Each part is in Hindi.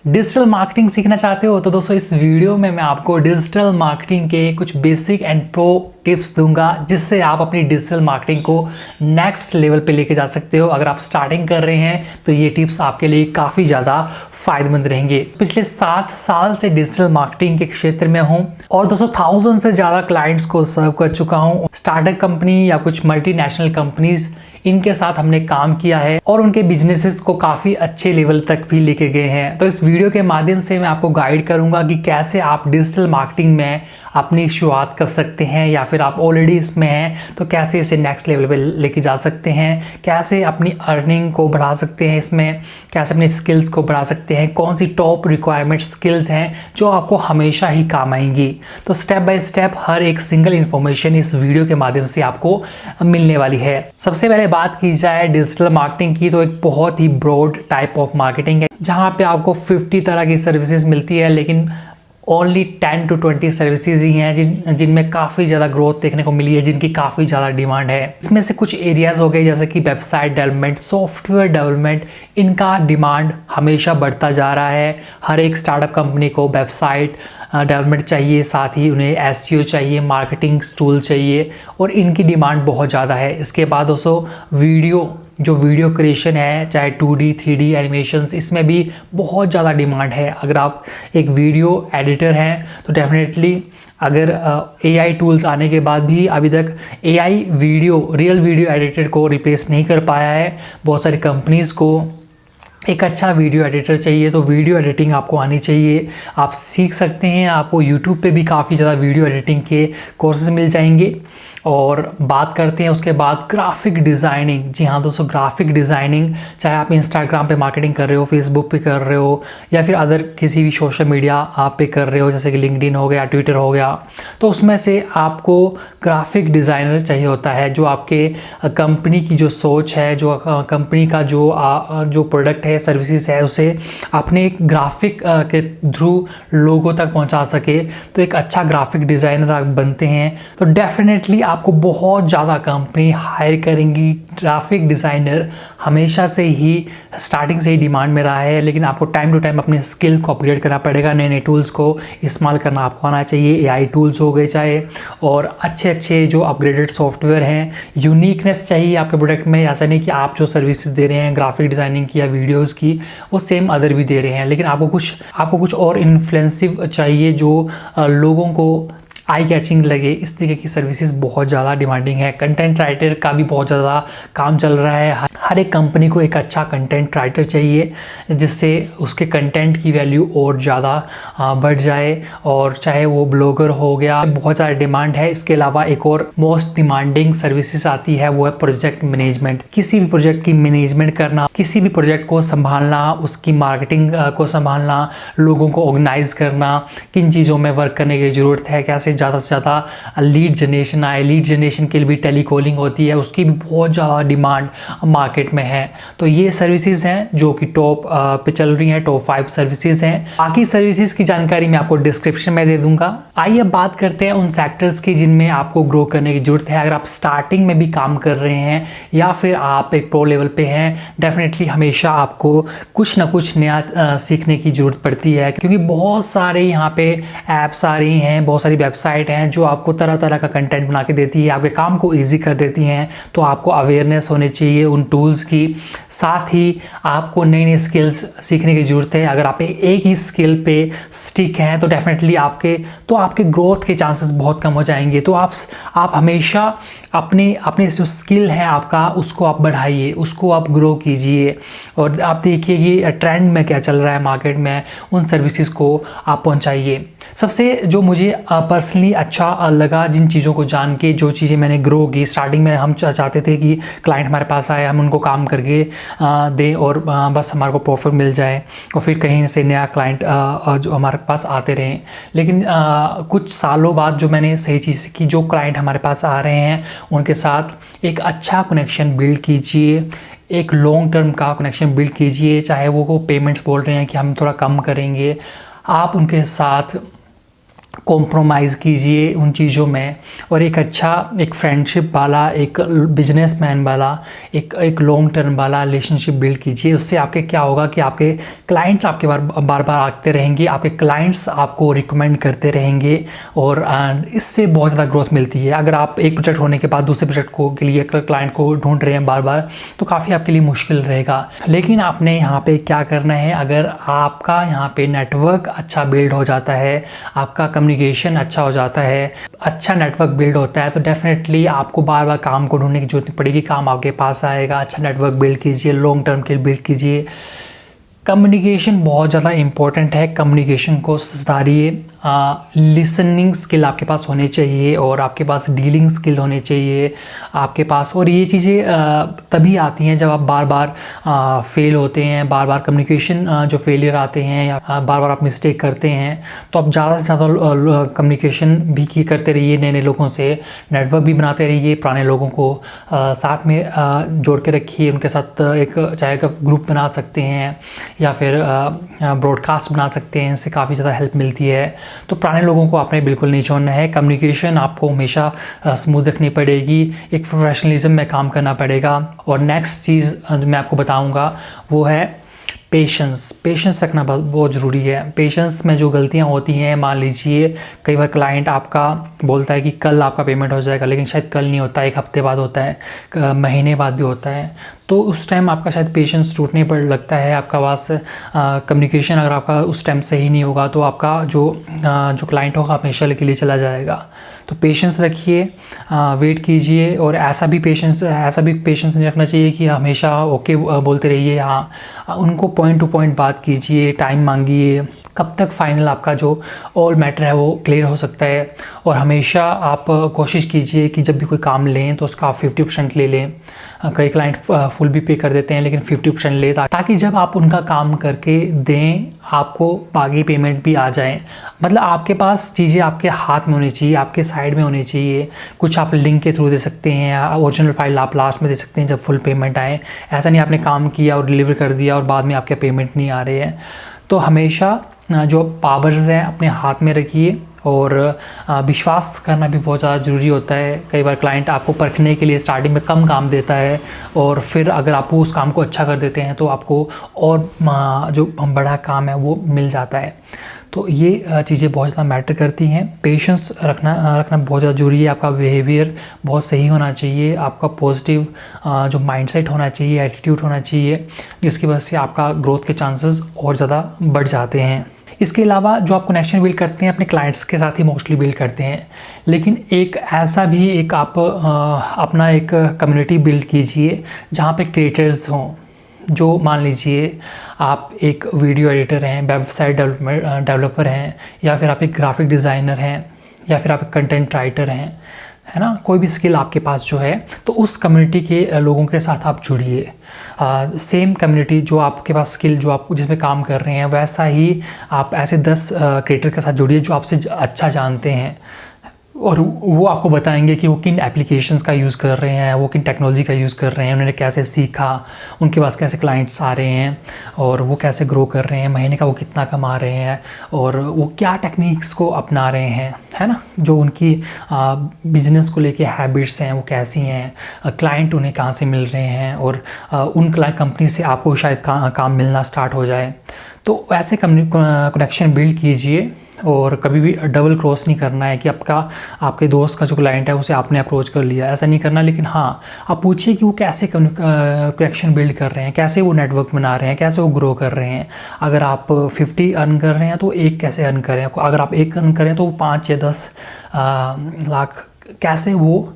डिजिटल मार्केटिंग सीखना चाहते हो तो दोस्तों इस वीडियो में मैं आपको डिजिटल मार्केटिंग के कुछ बेसिक एंड प्रो टिप्स दूंगा जिससे आप अपनी डिजिटल मार्केटिंग को नेक्स्ट लेवल पे लेके जा सकते हो। अगर आप स्टार्टिंग कर रहे हैं तो ये टिप्स आपके लिए काफ़ी ज़्यादा फायदेमंद रहेंगे। पिछले 7 साल से डिजिटल मार्केटिंग के क्षेत्र में हूँ और दोस्तों 1000 से ज़्यादा क्लाइंट्स को सर्व कर चुका हूँ। स्टार्टअप कंपनी या कुछ मल्टीनेशनल कंपनीज इनके साथ हमने काम किया है और उनके बिजनेसेस को काफ़ी अच्छे लेवल तक भी लेके गए हैं। तो इस वीडियो के माध्यम से मैं आपको गाइड करूंगा कि कैसे आप डिजिटल मार्केटिंग में अपनी शुरुआत कर सकते हैं या फिर आप ऑलरेडी इसमें हैं तो कैसे इसे नेक्स्ट लेवल पे लेके जा सकते हैं, कैसे अपनी अर्निंग को बढ़ा सकते हैं, इसमें कैसे अपनी स्किल्स को बढ़ा सकते हैं, कौन सी टॉप रिक्वायरमेंट स्किल्स हैं जो आपको हमेशा ही काम आएंगी। तो स्टेप बाय स्टेप हर एक सिंगल इन्फॉर्मेशन इस वीडियो के माध्यम से आपको मिलने वाली है। सबसे पहले बात की जाए डिजिटल मार्केटिंग की तो एक बहुत ही ब्रॉड टाइप ऑफ मार्केटिंग है जहाँ पे आपको 50 तरह की सर्विसेज मिलती है, लेकिन ओनली 10 to 20 सर्विसेज ही हैं जिनमें काफ़ी ज़्यादा ग्रोथ देखने को मिली है, जिनकी काफ़ी ज़्यादा डिमांड है। इसमें से कुछ एरियाज़ हो गए जैसे कि वेबसाइट डेवलपमेंट, सॉफ्टवेयर डेवलपमेंट, इनका डिमांड हमेशा बढ़ता जा रहा है। हर एक स्टार्टअप कंपनी को वेबसाइट डेवलपमेंट चाहिए, साथ ही उन्हें एसईओ चाहिए, मार्केटिंग टूल चाहिए और इनकी डिमांड बहुत ज़्यादा है। इसके बाद दोस्तों वीडियो क्रिएशन है, चाहे 2D 3D एनिमेशंस, इसमें भी बहुत ज़्यादा डिमांड है। अगर आप एक वीडियो एडिटर हैं तो डेफिनेटली अगर AI टूल्स आने के बाद भी अभी तक AI रियल वीडियो एडिटर को रिप्लेस नहीं कर पाया है। बहुत सारी कंपनीज़ को एक अच्छा वीडियो एडिटर चाहिए तो वीडियो एडिटिंग आपको आनी चाहिए, आप सीख सकते हैं। आपको YouTube पे भी काफ़ी ज़्यादा वीडियो एडिटिंग के कोर्सेज मिल जाएंगे। और बात करते हैं उसके बाद ग्राफिक डिज़ाइनिंग। जी हाँ दोस्तों, ग्राफिक डिज़ाइनिंग, चाहे आप इंस्टाग्राम पे मार्केटिंग कर रहे हो, फेसबुक पे कर रहे हो या फिर अदर किसी भी सोशल मीडिया आप पे कर रहे हो जैसे कि लिंक्डइन हो गया, ट्विटर हो गया, तो उसमें से आपको ग्राफिक डिज़ाइनर चाहिए होता है जो आपके कंपनी की जो सोच है, जो कंपनी का जो प्रोडक्ट है, सर्विसेज है, उसे अपने एक ग्राफिक के थ्रू लोगों तक पहुंचा सके। तो एक अच्छा ग्राफिक डिज़ाइनर आप बनते हैं तो डेफिनेटली आपको बहुत ज़्यादा कंपनी हायर करेंगी। ग्राफिक डिज़ाइनर हमेशा से ही स्टार्टिंग से ही डिमांड में रहा है, लेकिन आपको टाइम टू टाइम अपने स्किल को अपग्रेड करना पड़ेगा। नए नए टूल्स को इस्तेमाल करना आपको आना चाहिए, AI टूल्स हो गए चाहे, और अच्छे जो अपग्रेडेड सॉफ्टवेयर हैं। यूनिकनेस चाहिए आपके प्रोडक्ट में। ऐसा नहीं कि आप जो सर्विसेज दे रहे हैं ग्राफिक डिज़ाइनिंग की या वीडियोज़ की वो सेम अदर भी दे रहे हैं, लेकिन आपको कुछ और इन्फ्लुएंसिव चाहिए जो लोगों को आई कैचिंग लगे। इस तरीके की सर्विसेज बहुत ज़्यादा डिमांडिंग है। कंटेंट राइटर का भी बहुत ज़्यादा काम चल रहा है। हर एक कंपनी को एक अच्छा कंटेंट राइटर चाहिए जिससे उसके कंटेंट की वैल्यू और ज़्यादा बढ़ जाए, और चाहे वो ब्लॉगर हो गया, बहुत ज़्यादा डिमांड है। इसके अलावा एक और मोस्ट डिमांडिंग सर्विसेज आती है, वो है प्रोजेक्ट मैनेजमेंट। किसी भी प्रोजेक्ट की मैनेजमेंट करना, किसी भी प्रोजेक्ट को संभालना, उसकी मार्केटिंग को संभालना, लोगों को ऑर्गेनाइज करना, किन चीज़ों में वर्क करने की ज़रूरत है, कैसे ज़्यादा से ज़्यादा लीड जनरेशन आए। लीड जनरेशन के लिए भी टेलीकॉलिंग होती है, उसकी भी बहुत ज़्यादा डिमांड मार्केट में है। तो ये सर्विसेज हैं जो कि टॉप पे चल रही हैं, टॉप 5 सर्विसेज हैं। बाकी सर्विसेज की जानकारी मैं आपको डिस्क्रिप्शन में दे दूंगा। आइए अब बात करते हैं उन सेक्टर्स की जिनमें आपको ग्रो करने की जरूरत है। अगर आप स्टार्टिंग में भी काम कर रहे हैं या फिर आप एक प्रो लेवल पे हैं, डेफिनेटली हमेशा आपको कुछ ना कुछ नया सीखने की ज़रूरत पड़ती है, क्योंकि बहुत सारे यहाँ पे ऐप्स आ रही हैं, बहुत सारी वेबसाइट हैं जो आपको तरह तरह का कंटेंट बना के देती है, आपके काम को ईजी कर देती हैं। तो आपको अवेयरनेस होनी चाहिए उन टूल्स की। साथ ही आपको नई नई स्किल्स सीखने की ज़रूरत है। अगर आप एक ही स्किल पे स्टिक हैं तो डेफिनेटली आपके ग्रोथ के चांसेस बहुत कम हो जाएंगे। तो आप हमेशा अपने जो स्किल है आपका, उसको आप बढ़ाइए, उसको आप ग्रो कीजिए, और आप देखिए कि ट्रेंड में क्या चल रहा है मार्केट में, उन सर्विसेज को आप पहुंचाइए। सबसे जो मुझे पर्सनली अच्छा लगा, जिन चीज़ों को जान के, जो चीज़ें मैंने ग्रो की, स्टार्टिंग में हम चाहते थे कि क्लाइंट हमारे पास आए, हम उनको काम करके दें और बस हमारे को प्रॉफिट मिल जाए और फिर कहीं से नया क्लाइंट जो हमारे पास आते रहें। लेकिन कुछ सालों बाद जो मैंने सही चीज़ की, जो क्लाइंट हमारे पास आ रहे हैं उनके साथ एक अच्छा कनेक्शन बिल्ड कीजिए, एक लॉन्ग टर्म का कनेक्शन बिल्ड कीजिए। चाहे वो पेमेंट्स बोल रहे हैं कि हम थोड़ा कम करेंगे, आप उनके साथ कॉम्प्रोमाइज़ कीजिए उन चीज़ों में, और एक फ्रेंडशिप वाला, एक बिजनेसमैन वाला, एक लॉन्ग टर्म वाला रिलेशनशिप बिल्ड कीजिए। उससे आपके क्या होगा कि आपके क्लाइंट्स आपके बार बार आते रहेंगे, आपके क्लाइंट्स आपको रिकमेंड करते रहेंगे, और इससे बहुत ज़्यादा ग्रोथ मिलती है। अगर आप एक प्रोजेक्ट होने के बाद दूसरे प्रोजेक्ट को के लिए क्लाइंट को ढूंढ रहे हैं बार बार, तो काफ़ी आपके लिए मुश्किल रहेगा। लेकिन आपने यहाँ पे क्या करना है, अगर आपका यहाँ पे नेटवर्क अच्छा बिल्ड हो जाता है, आपका कम्युनिकेशन अच्छा हो जाता है, अच्छा नेटवर्क बिल्ड होता है, तो डेफिनेटली आपको बार बार काम को ढूंढने की जरूरत नहीं पड़ेगी, काम आपके पास आएगा। अच्छा नेटवर्क बिल्ड कीजिए, लॉन्ग टर्म के बिल्ड कीजिए। कम्युनिकेशन बहुत ज़्यादा इम्पोर्टेंट है, कम्युनिकेशन को सुधारिए। लिसनिंग स्किल आपके पास होने चाहिए, और आपके पास डीलिंग स्किल होने चाहिए आपके पास। और ये चीज़ें तभी आती हैं जब आप बार बार फेल होते हैं, बार बार कम्युनिकेशन जो फेलियर आते हैं, या बार बार आप मिस्टेक करते हैं, तो आप ज़्यादा से ज़्यादा कम्युनिकेशन भी करते रहिए, नए नए लोगों से नेटवर्क भी बनाते रहिए, पुराने लोगों को साथ में जोड़ के रखिए, उनके साथ एक चाहे ग्रुप बना सकते हैं या फिर ब्रॉडकास्ट बना सकते हैं, इससे काफ़ी ज़्यादा हेल्प मिलती है। तो पुराने लोगों को आपने बिल्कुल नहीं छोड़ना है। कम्युनिकेशन आपको हमेशा स्मूथ रखनी पड़ेगी, एक प्रोफेशनलिज्म में काम करना पड़ेगा। और नेक्स्ट चीज़ जो मैं आपको बताऊंगा वो है पेशेंस रखना बहुत ज़रूरी है। पेशेंस में जो गलतियां होती हैं, मान लीजिए कई बार क्लाइंट आपका बोलता है कि कल आपका पेमेंट हो जाएगा, लेकिन शायद कल नहीं होता, एक हफ्ते बाद होता है, महीने बाद भी होता है। तो उस टाइम आपका शायद पेशेंस टूटने पर लगता है। आपका पास कम्युनिकेशन अगर आपका उस टाइम सही नहीं होगा, तो आपका जो क्लाइंट होगा हमेशा के लिए चला जाएगा। तो पेशेंस रखिए, वेट कीजिए। और ऐसा भी पेशेंस नहीं रखना चाहिए कि हमेशा ओके बोलते रहिए। हाँ, उनको पॉइंट टू पॉइंट बात कीजिए, टाइम मांगिए, कब तक फाइनल आपका जो ऑल मैटर है वो क्लियर हो सकता है। और हमेशा आप कोशिश कीजिए कि जब भी कोई काम लें तो उसका आप 50% ले लें। कई क्लाइंट फुल भी पे कर देते हैं, लेकिन 50% ले, ताकि जब आप उनका काम करके दें आपको बाकी पेमेंट भी आ जाए। मतलब आपके पास चीज़ें आपके हाथ में होनी चाहिए, आपके साइड में होनी चाहिए। कुछ आप लिंक के थ्रू दे सकते हैं, ओरिजिनल फाइल आप लास्ट में दे सकते हैं जब फुल पेमेंट आए। ऐसा नहीं आपने काम किया और डिलीवर कर दिया और बाद में आपके पेमेंट नहीं आ रहे हैं। तो हमेशा जो पावर्स हैं अपने हाथ में रखिए, और विश्वास करना भी बहुत ज़्यादा ज़रूरी होता है। कई बार क्लाइंट आपको परखने के लिए स्टार्टिंग में कम काम देता है, और फिर अगर आप उस काम को अच्छा कर देते हैं तो आपको और जो बड़ा काम है वो मिल जाता है। तो ये चीज़ें बहुत ज़्यादा मैटर करती हैं। पेशेंस रखना बहुत ज़्यादा ज़रूरी है। आपका बिहेवियर बहुत सही होना चाहिए, आपका पॉजिटिव जो माइंडसेट होना चाहिए, एटीट्यूड होना चाहिए, जिसकी वजह से आपका ग्रोथ के चांसेस और ज़्यादा बढ़ जाते हैं। इसके अलावा जो आप कनेक्शन बिल्ड करते हैं अपने क्लाइंट्स के साथ ही मोस्टली बिल्ड करते हैं, लेकिन एक ऐसा भी एक आप अपना एक कम्युनिटी बिल्ड कीजिए जहाँ पे क्रिएटर्स हों। जो मान लीजिए आप एक वीडियो एडिटर हैं, वेबसाइट डेवलपर हैं, या फिर आप एक ग्राफिक डिज़ाइनर हैं, या फिर आप एक कंटेंट राइटर हैं, है ना, कोई भी स्किल आपके पास जो है, तो उस कम्युनिटी के लोगों के साथ आप जुड़िए। सेम कम्युनिटी जो आपके पास स्किल जो आप जिसमें काम कर रहे हैं, वैसा ही आप ऐसे 10 क्रिएटर के साथ जुड़िए जो आपसे अच्छा जानते हैं, और वो आपको बताएंगे कि वो किन एप्लीकेशंस का यूज़ कर रहे हैं, वो किन टेक्नोलॉजी का यूज़ कर रहे हैं, उन्होंने कैसे सीखा, उनके पास कैसे क्लाइंट्स आ रहे हैं, और वो कैसे ग्रो कर रहे हैं, महीने का वो कितना कमा रहे हैं, और वो क्या टेक्निक्स को अपना रहे हैं, है ना, जो उनकी बिजनेस को लेके हैबिट्स हैं वो कैसी हैं, क्लाइंट उन्हें कहाँ से मिल रहे हैं, और उन क्लाइंट कंपनी से आपको शायद काम मिलना स्टार्ट हो जाए। तो ऐसे कनेक्शन बिल्ड कीजिए, और कभी भी डबल क्रॉस नहीं करना है कि आपके दोस्त का जो क्लाइंट है उसे आपने अप्रोच कर लिया, ऐसा नहीं करना। लेकिन हाँ, आप पूछिए कि वो कैसे कनेक्शन बिल्ड कर रहे हैं, कैसे वो नेटवर्क बना रहे हैं, कैसे वो ग्रो कर रहे हैं। अगर आप 50 अर्न कर रहे हैं तो एक कैसे अर्न करें, अगर आप एक अर्न करें तो 5 या 10 लाख कैसे वो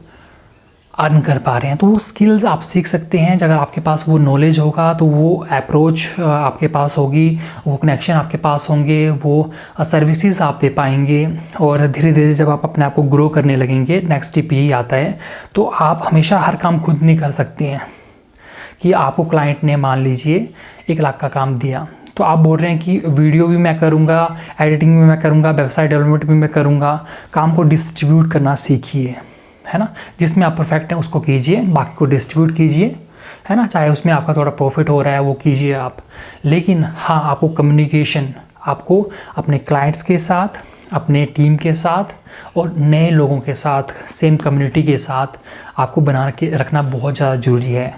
अर्न कर पा रहे हैं। तो वो स्किल्स आप सीख सकते हैं। अगर आपके पास वो नॉलेज होगा तो वो अप्रोच आपके पास होगी, वो कनेक्शन आपके पास होंगे, वो सर्विसेज आप दे पाएंगे, और धीरे धीरे जब आप अपने आप को ग्रो करने लगेंगे, नेक्स्ट स्टेप यही आता है। तो आप हमेशा हर काम खुद नहीं कर सकते हैं कि आपको क्लाइंट ने मान लीजिए 1 लाख का काम दिया, तो आप बोल रहे हैं कि वीडियो भी मैं करूँगा, एडिटिंग भी मैं करूँगा, वेबसाइट डेवलपमेंट भी मैं करूँगा। काम को डिस्ट्रीब्यूट करना सीखिए, है ना, जिसमें आप परफेक्ट हैं उसको कीजिए, बाकी को डिस्ट्रीब्यूट कीजिए, है ना, चाहे उसमें आपका थोड़ा प्रॉफिट हो रहा है वो कीजिए आप। लेकिन हाँ, आपको कम्युनिकेशन, आपको अपने क्लाइंट्स के साथ अपने टीम के साथ और नए लोगों के साथ, सेम कम्युनिटी के साथ आपको बना के रखना बहुत ज़्यादा ज़रूरी है।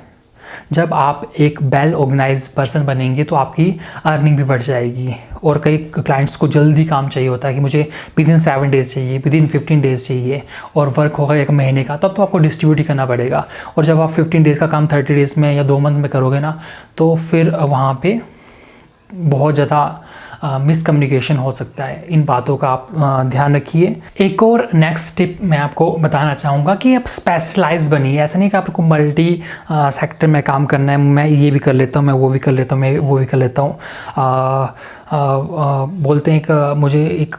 जब आप एक वेल ऑर्गेनाइज पर्सन बनेंगे तो आपकी अर्निंग भी बढ़ जाएगी। और कई क्लाइंट्स को जल्दी काम चाहिए होता है कि मुझे विदिन 7 डेज़ चाहिए, विदिन 15 डेज़ चाहिए, और वर्क होगा 1 महीने का, तब तो आपको डिस्ट्रीब्यूट ही करना पड़ेगा। और जब आप 15 डेज़ का काम 30 डेज़ में या 2 मंथ में करोगे ना, तो फिर वहाँ पे बहुत ज़्यादा मिसकम्युनिकेशन हो सकता है। इन बातों का आप ध्यान रखिए। एक और नेक्स्ट टिप मैं आपको बताना चाहूँगा कि आप स्पेशलाइज बनिए। ऐसा नहीं कि आपको मल्टी सेक्टर में काम करना है, मैं ये भी कर लेता हूँ, मैं वो भी कर लेता हूँ, मैं वो भी कर लेता हूँ। बोलते हैं कि मुझे एक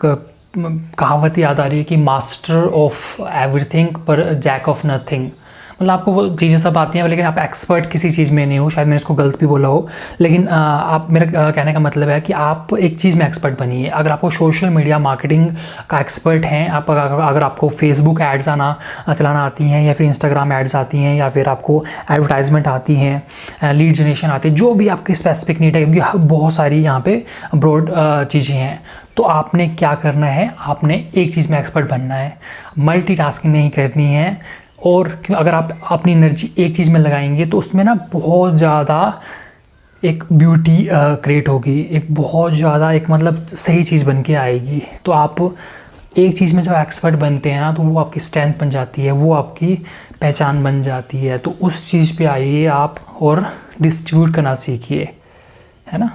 कहावत याद आ रही है कि मास्टर ऑफ एवरीथिंग पर जैक ऑफ नथिंग। मतलब आपको वो चीज़ें सब आती हैं, लेकिन आप एक्सपर्ट किसी चीज़ में नहीं हो। शायद मैंने इसको गलत भी बोला हो, लेकिन आप मेरा कहने का मतलब है कि आप एक चीज़ में एक्सपर्ट बनिए। अगर आपको सोशल मीडिया मार्केटिंग का एक्सपर्ट हैं, आप अगर आपको फेसबुक एड्स चलाना आती हैं, या फिर इंस्टाग्राम एड्स आती हैं, या फिर आपको एडवर्टाइजमेंट आती हैं, लीड जनरेशन आती है, जो भी आपकी स्पेसिफिक नीड है, क्योंकि बहुत सारी यहाँ पे ब्रॉड चीज़ें हैं, तो आपने क्या करना है, आपने एक चीज़ में एक्सपर्ट बनना है, मल्टीटास्किंग नहीं करनी है। और अगर आप अपनी एनर्जी एक चीज़ में लगाएंगे तो उसमें ना बहुत ज़्यादा एक ब्यूटी क्रिएट होगी, एक बहुत ज़्यादा एक मतलब सही चीज़ बन के आएगी। तो आप एक चीज़ में जब एक्सपर्ट बनते हैं ना, तो वो आपकी स्ट्रेंथ बन जाती है, वो आपकी पहचान बन जाती है। तो उस चीज़ पे आइए आप और डिस्ट्रीब्यूट करना सीखिए, है ना।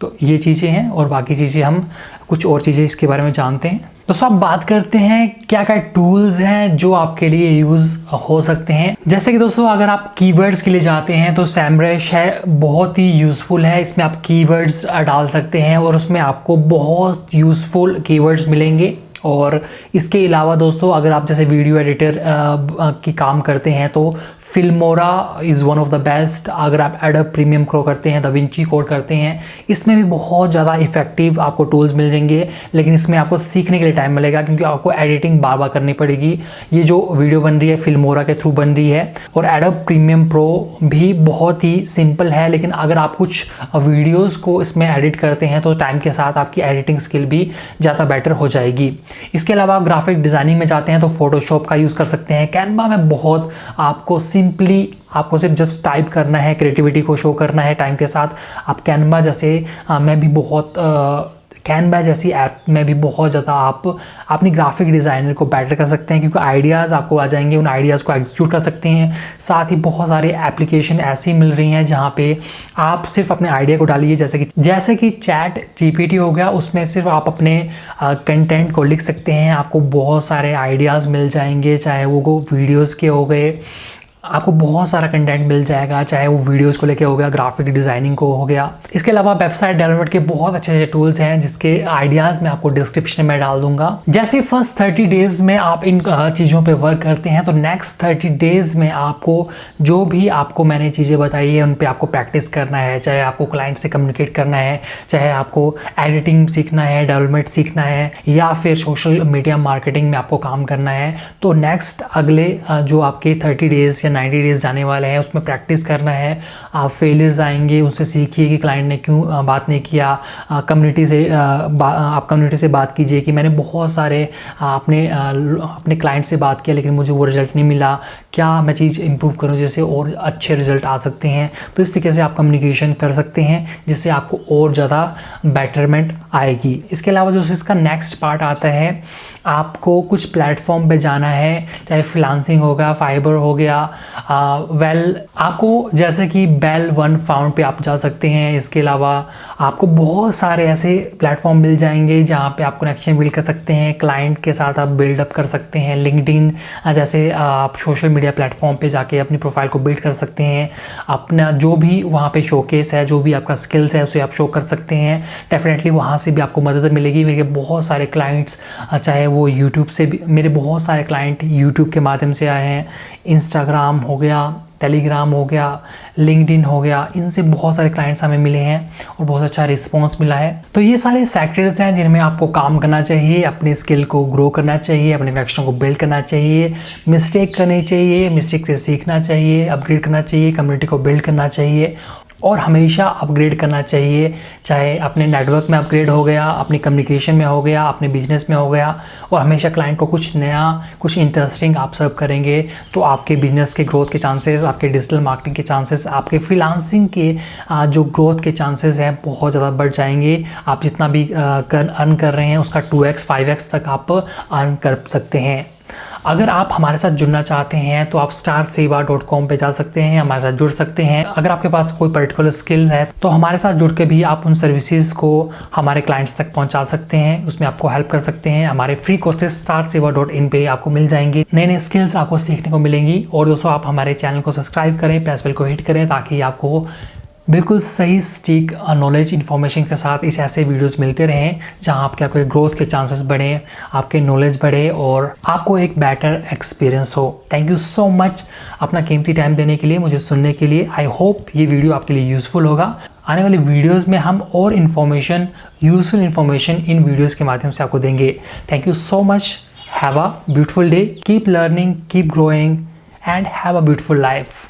तो ये चीज़ें हैं, और बाकी चीज़ें हम कुछ और चीज़ें इसके बारे में जानते हैं। दोस्तों अब बात करते हैं क्या क्या टूल्स हैं जो आपके लिए यूज़ हो सकते हैं। जैसे कि दोस्तों अगर आप कीवर्ड्स के लिए जाते हैं तो सैमरश है, बहुत ही यूज़फुल है। इसमें आप कीवर्ड्स डाल सकते हैं और उसमें आपको बहुत यूज़फुल कीवर्ड्स मिलेंगे। और इसके अलावा दोस्तों अगर आप जैसे वीडियो एडिटर की काम करते हैं तो Filmora is one of the best. अगर आप एडोब प्रीमियम प्रो करते हैं, दाविंची कोड करते हैं, इसमें भी बहुत ज़्यादा इफेक्टिव आपको टूल्स मिल जाएंगे। लेकिन इसमें आपको सीखने के लिए टाइम मिलेगा, क्योंकि आपको एडिटिंग बार बार करनी पड़ेगी। ये जो वीडियो बन रही है फिल्मोरा के थ्रू बन रही है, और एडोब प्रीमियम प्रो भी बहुत ही सिंपल है। लेकिन अगर आप कुछ वीडियोज़ को इसमें एडिट करते हैं तो टाइम के साथ आपकी एडिटिंग स्किल भी ज़्यादा बेटर हो जाएगी। इसके अलावा ग्राफिक डिज़ाइनिंग में जाते हैं तो फोटोशॉप का यूज़ कर सकते हैं। कैनवा में बहुत आपको आपको सिर्फ जब टाइप करना है, क्रिएटिविटी को शो करना है टाइम के साथ, आप कैनवा जैसे मैं भी बहुत कैनवा जैसी ऐप में भी बहुत ज़्यादा आप अपनी ग्राफिक डिज़ाइनर को बेटर कर सकते हैं, क्योंकि आइडियाज़ आपको आ जाएंगे, उन आइडियाज़ को एग्जीक्यूट कर सकते हैं। साथ ही बहुत सारे एप्लीकेशन ऐसी मिल रही हैं जहाँ पे आप सिर्फ अपने आइडिया को डालिए, जैसे कि चैट जीपीटी हो गया, उसमें सिर्फ आप अपने कंटेंट को लिख सकते हैं, आपको बहुत सारे आइडियाज़ मिल जाएंगे, चाहे वो वीडियोज़ के हो गए, आपको बहुत सारा कंटेंट मिल जाएगा, चाहे वो वीडियोस को लेके हो गया, ग्राफिक डिज़ाइनिंग को हो गया। इसके अलावा वेबसाइट डेवलपमेंट के बहुत अच्छे अच्छे टूल्स हैं जिसके आइडियाज़ मैं आपको डिस्क्रिप्शन में डाल दूंगा। जैसे फर्स्ट 30 डेज़ में आप इन चीज़ों पे वर्क करते हैं तो नेक्स्ट 30 डेज़ में आपको जो भी आपको मैंने चीज़ें बताई है उन पर आपको प्रैक्टिस करना है। चाहे आपको क्लाइंट से कम्युनिकेट करना है, चाहे आपको एडिटिंग सीखना है, डेवलपमेंट सीखना है, या फिर सोशल मीडिया मार्केटिंग में आपको काम करना है, तो नेक्स्ट अगले जो आपके 30 डेज़ या 90 डेज़ जाने वाले हैं उसमें प्रैक्टिस करना है। आप फेलियर्स आएंगे, उससे सीखिए कि क्लाइंट ने क्यों बात नहीं किया। कम्युनिटी से बात कीजिए कि मैंने बहुत सारे अपने क्लाइंट से बात किया लेकिन मुझे वो रिज़ल्ट नहीं मिला, क्या मैं चीज़ इंप्रूव करूं जिससे और अच्छे रिज़ल्ट आ सकते हैं। तो इस तरीके से आप कम्युनिकेशन कर सकते हैं जिससे आपको और ज़्यादा बेटरमेंट आएगी। इसके अलावा जो इसका नेक्स्ट पार्ट आता है, आपको कुछ प्लेटफॉर्म पे जाना है, चाहे फ्रीलांसिंग होगा, फाइबर हो गया, आपको जैसे कि बेल वन फाउंड पे आप जा सकते हैं। इसके अलावा आपको बहुत सारे ऐसे प्लेटफॉर्म मिल जाएंगे जहाँ पे आप कनेक्शन बिल्ड कर सकते हैं, क्लाइंट के साथ आप बिल्डअप कर सकते हैं। लिंक्डइन जैसे आप सोशल मीडिया प्लेटफॉर्म पे जाके अपनी प्रोफाइल को बिल्ड कर सकते हैं। अपना जो भी वहाँ पे शोकेस है, जो भी आपका स्किल्स है उसे आप शो कर सकते हैं। डेफिनेटली वहाँ से भी आपको मदद मिलेगी। मेरे बहुत सारे क्लाइंट्स, चाहे वो यूट्यूब से भी, मेरे बहुत सारे क्लाइंट यूट्यूब के माध्यम से आए हैं, इंस्टाग्राम हो गया, टेलीग्राम हो गया, लिंक्डइन हो गया, इनसे बहुत सारे क्लाइंट्स हमें मिले हैं और बहुत अच्छा रिस्पांस मिला है। तो ये सारे सेक्टर्स हैं जिनमें आपको काम करना चाहिए, अपने स्किल को ग्रो करना चाहिए, अपने कनेक्शन को बिल्ड करना चाहिए, मिस्टेक करनी चाहिए, मिस्टेक से सीखना चाहिए, अपग्रेड करना चाहिए, कम्युनिटी को बिल्ड करना चाहिए और हमेशा अपग्रेड करना चाहिए, चाहे अपने नेटवर्क में अपग्रेड हो गया, अपनी कम्युनिकेशन में हो गया, अपने बिजनेस में हो गया, और हमेशा क्लाइंट को कुछ नया, कुछ इंटरेस्टिंग आप सर्व करेंगे तो आपके बिजनेस के ग्रोथ के चांसेस, आपके डिजिटल मार्केटिंग के चांसेस, आपके फ्रीलांसिंग के जो ग्रोथ के चांसेस हैं बहुत ज़्यादा बढ़ जाएंगे। आप जितना भी अर्न कर रहे हैं उसका 2x 5x तक आप अर्न कर सकते हैं। अगर आप हमारे साथ जुड़ना चाहते हैं तो आप starsewa.com पे जा सकते हैं, हमारे साथ जुड़ सकते हैं। अगर आपके पास कोई पर्टिकुलर स्किल है तो हमारे साथ जुड़ के भी आप उन सर्विसेज को हमारे क्लाइंट्स तक पहुंचा सकते हैं, उसमें आपको हेल्प कर सकते हैं। हमारे फ्री कोर्सेज starsewa.in पे आपको मिल जाएंगे, नए नए स्किल्स आपको सीखने को मिलेंगी। और दोस्तों आप हमारे चैनल को सब्सक्राइब करें, प्रेस बेल को हिट करें ताकि आपको बिल्कुल सही स्टिक नॉलेज इन्फॉर्मेशन के साथ इस ऐसे वीडियोस मिलते रहें जहां आपके ग्रोथ के चांसेस बढ़े, आपके नॉलेज बढ़े और आपको एक बेटर एक्सपीरियंस हो। थैंक यू सो मच अपना कीमती टाइम देने के लिए, मुझे सुनने के लिए। आई होप ये वीडियो आपके लिए यूज़फुल होगा। आने वाली वीडियोस में हम और information, useful information in videos के माध्यम से आपको देंगे। Thank you so much. Have a beautiful day, keep learning, keep growing and have a beautiful life.